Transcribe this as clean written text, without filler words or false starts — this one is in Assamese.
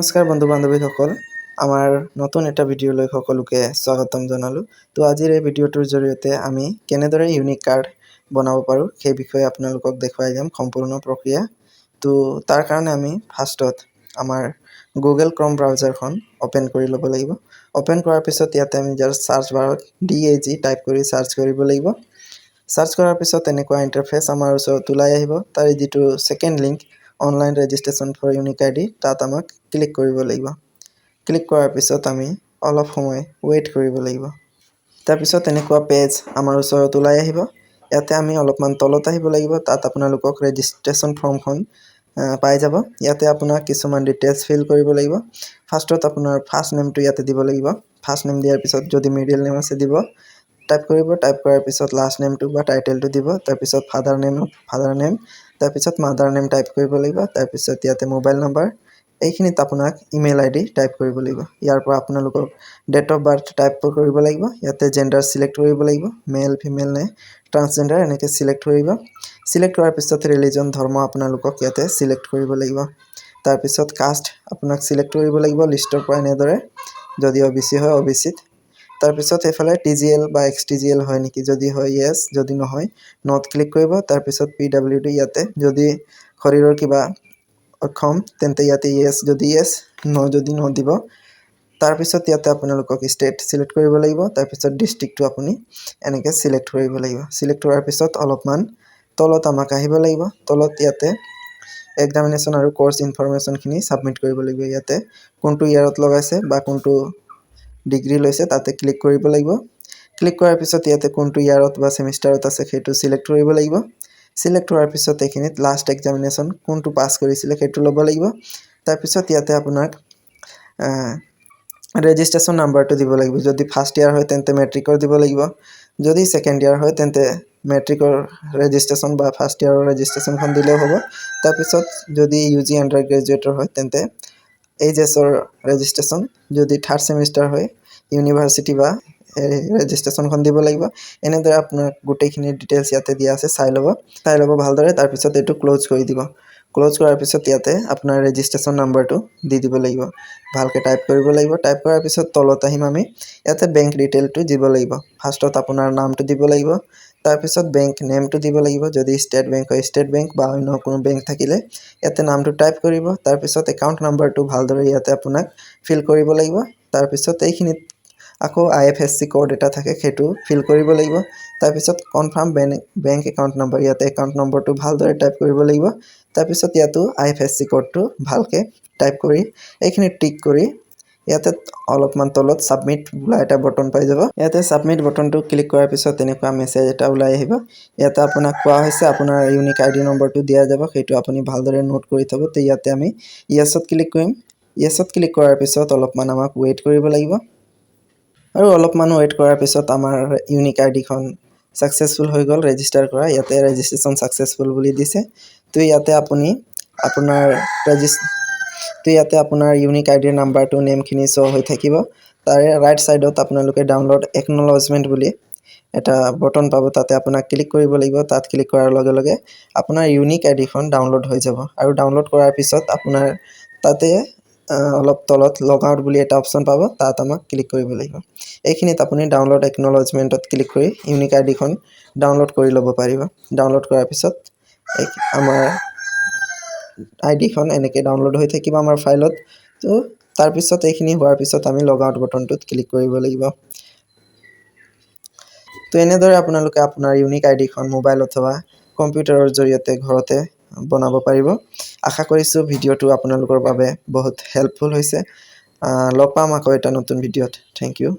নমস্কাৰ বন্ধু বান্ধৱীসকল আমাৰ নতুন এটা ভিডিঅ'লৈ সকলোকে স্বাগতম জনালো। তো আজিৰ এই ভিডিঅ'টোৰ জৰিয়তে আমি কেনেদৰে ইউনিক কাৰ্ড বনাব পাৰোঁ সেই বিষয়ে আপোনালোকক দেখুৱাই যাম সম্পূৰ্ণ প্ৰক্ৰিয়া। তো তাৰ কাৰণে আমি ফাৰ্ষ্টত আমাৰ গুগল ক্ৰম ব্ৰাউজাৰখন ওপেন কৰি ল'ব লাগিব। ওপেন কৰাৰ পিছত ইয়াতে আমি জাষ্ট সাৰ্চ বাৰত DAG টাইপ কৰি সাৰ্চ কৰিব লাগিব। সাৰ্চ কৰাৰ পিছত এনেকুৱা ইন্টাৰফেস আমাৰ ওচৰত ওলাই আহিব। তাৰ যিটো second link online registration for unique ID তাত আমাক ক্লিক কৰিব লাগিব। ক্লিক কৰাৰ পিছত আমি অলপ সময় ওয়েট কৰিব লাগিব। তাৰ পিছত এনেকুৱা পেজ আমাৰ ওচৰত ওলাই আহিব। ইয়াতে আমি অলপমান তলত আহিব লাগিব। তাত আপোনালোকক ৰেজিষ্ট্ৰেচন ফৰ্মখন পাই যাব। ইয়াতে আপোনাক কিছুমান ডিটেইলছ ফিল কৰিব লাগিব। ফাৰ্ষ্টত আপোনাৰ ফাৰ্ষ্ট নেমটো ইয়াতে দিব লাগিব। ফাৰ্ষ্ট নেম দিয়াৰ পিছত যদি মিডল নেম আছে দিব টাইপ কৰিব। টাইপ কৰাৰ পিছত লাষ্ট নেমটো বা টাইটেলটো দিব। তাৰ পিছত ফাদাৰ নেম তাৰ পিছত মাদাৰ নেম টাইপ কৰিব লাগিব। তাৰ পিছত ইয়াতে মোবাইল নাম্বাৰ এইখিনিত আপোনাক ইমেইল আইডি টাইপ কৰিব লাগিব। ইয়াৰ পৰা আপোনালোকক ডেট অফ বাৰ্থ টাইপ কৰিব লাগিব। ইয়াতে জেন্ডাৰ সিলেক্ট কৰিব লাগিব, মেল ফিমেল নে ট্ৰান্সজেন্ডাৰ এনেকৈ সিলেক্ট কৰিব। সিলেক্ট কৰাৰ পিছত ৰিলিজন ধৰ্ম আপোনালোকক ইয়াতে সিলেক্ট কৰিব লাগিব। তাৰ পিছত কাষ্ট আপোনাক সিলেক্ট কৰিব লাগিব লিষ্টৰ পৰা এনেদৰে, যদি OBC হয় OBCত। তাৰ পিছত এফালে TGL বা XTGL হয় নেকি, যদি হয় yes, যদি নহয় নট ক্লিক কৰিব। তাৰ পিছত PWD ইয়াতে যদি শৰীৰৰ কিবা অক্ষম তেন্তে ইয়াতে yes যদি yes, no যদি no দিব। তাৰ পিছত ইয়াতে আপোনালোকক ষ্টেট সিলেক্ট কৰিব লাগিব। তাৰ পিছত ডিস্ট্ৰিক্টটো আপুনি এনেকৈ সিলেক্ট কৰিব লাগিব। সিলেক্ট কৰাৰ পিছত অলপমান তলত আমাক আহিব লাগিব। তলত ইয়াতে এক্সামিনেশ্যন আৰু কোৰ্স ইনফৰমেশ্যনখিনি সাবমিট কৰিব লাগিব। ইয়াতে কোনটো ইয়াৰত লগাইছে বা কোনটো ডিগ্ৰী লৈছে তাতে ক্লিক কৰিব লাগিব। ক্লিক কৰাৰ পিছত ইয়াতে কোনটো ইয়াৰত বা সেমিষ্টাৰত আছে সেইটো সিলেক্ট কৰিব লাগিব। সিলেক্ট হোৱাৰ পিছত এইখিনিত লাষ্ট এক্সামিনেশ্যন কোনটো পাছ কৰিছিলে সেইটো ল'ব লাগিব। তাৰ পিছত ইয়াতে আপোনাক ৰেজিষ্ট্ৰেচন নাম্বাৰটো দিব লাগিব। যদি ফাৰ্ষ্ট ইয়াৰ হয় তেন্তে মেট্ৰিকৰ দিব লাগিব। যদি সেকেন্ড ইয়াৰ হয় তেন্তে মেট্ৰিকৰ ৰেজিষ্ট্ৰেচন বা ফাৰ্ষ্ট ইয়াৰৰ ৰেজিষ্ট্ৰেচনখন দিলেও হ'ব। তাৰ পিছত যদি UG আন্ডাৰ গ্ৰেজুৱেটৰ হয় তেন্তে এইচএছৰ ৰেজিষ্ট্ৰেচন, যদি থাৰ্ড সেমিষ্টাৰ হয় ইউনিভাৰ্চিটি বা ৰেজিষ্ট্ৰেচনখন দিব লাগিব। এনেদৰে আপোনাক গোটেইখিনি ডিটেইলছ ইয়াতে দিয়া আছে, চাই ল'ব ভালদৰে। তাৰ পিছত এইটো ক্লোজ কৰি দিব। ক্লোজ কৰাৰ পিছত ইয়াতে আপোনাৰ ৰেজিষ্ট্ৰেচন নাম্বাৰটো দি দিব লাগিব, ভালকৈ টাইপ কৰিব লাগিব। টাইপ কৰাৰ পিছত তলত আহিম আমি, ইয়াতে বেংক ডিটেইলটো দিব লাগিব। ফাৰ্ষ্টত আপোনাৰ নামটো দিব লাগিব। তাৰ পিছত বেংক নেমটো দিব লাগিব, যদি ষ্টেট বেংক হয় ষ্টেট বেংক বা অন্য কোনো বেংক থাকিলে ইয়াতে নামটো টাইপ কৰিব। তাৰ পিছত একাউণ্ট নাম্বাৰটো ভালদৰে ইয়াতে আপোনাক ফিল কৰিব লাগিব। তাৰ পিছত এইখিনিত আকৌ IFSC কোড এটা থাকে সেইটো ফিল কৰিব লাগিব। তাৰ পিছত কনফাৰ্ম বেংক একাউণ্ট নাম্বাৰ, ইয়াতে একাউণ্ট নম্বৰটো ভালদৰে টাইপ কৰিব লাগিব। তাৰ পিছত ইয়াতো IFSC কোডটো ভালকৈ টাইপ কৰি এইখিনি টিক কৰি ইয়াতে অলপমান তলত সাবমিট বোলা এটা বটন পাই যাব। ইয়াতে সাবমিট বটনটো ক্লিক কৰাৰ পিছত এনেকুৱা মেছেজ এটা ওলাই আহিব। ইয়াতে আপোনাক কোৱা হৈছে আপোনাৰ ইউনিক আইডি নম্বৰটো দিয়া যাব, সেইটো আপুনি ভালদৰে নোট কৰি থ'ব। তো ইয়াতে আমি ইয়েছত ক্লিক কৰিম। ইয়েছত ক্লিক কৰাৰ পিছত অলপমান আমাক ৱেইট কৰিব লাগিব। আৰু অলপমান ৱেইট কৰাৰ পিছত আমাৰ ইউনিক আইডিখন সাকসেসফুল হৈ গ'ল ৰেজিষ্টাৰ কৰা। ইয়াতে ৰেজিষ্ট্ৰেচন সাকসেসফুল বুলি দিছে। তো ইয়াতে আপুনি আপোনাৰ ইউনিক আইডিৰ নাম্বাৰটো নেমখিনি শ্ব' হৈ থাকিব। তাৰে ৰাইট সাইডত আপোনালোকে ডাউনলোড একনলেজমেণ্ট বুলি এটা বটন পাব, তাতে আপোনাক ক্লিক কৰিব লাগিব। তাত ক্লিক কৰাৰ লগে লগে আপোনাৰ ইউনিক আইডিখন ডাউনলোড হৈ যাব। আৰু ডাউনলোড কৰাৰ পিছত আপোনাৰ তাতে অলপ তলত লগ আউট বুলি এটা অপশ্যন পাব, তাত আমাক ক্লিক কৰিব লাগিব। এইখিনিত আপুনি ডাউনলোড একনলেজমেণ্টত ক্লিক কৰি ইউনিক আইডিখন ডাউনলোড কৰি ল'ব পাৰিব। ডাউনলোড কৰাৰ পিছত আমাৰ আইডিখন এনেকৈ ডাউনলোড হৈ থাকিব আমাৰ ফাইলত। তো তাৰপিছত এইখিনি হোৱাৰ পিছত আমি লগ আউট বটনটোত ক্লিক কৰিব লাগিব। তো এনেদৰে আপোনালোকে আপোনাৰ ইউনিক আইডিখন মোবাইল অথবা কম্পিউটাৰৰ জৰিয়তে ঘৰতে বনাব পাৰিব। আশা কৰিছোঁ ভিডিঅ'টো আপোনালোকৰ বাবে বহুত হেল্পফুল হৈছে। লগ পাম আকৌ এটা নতুন ভিডিঅ'ত। Thank U.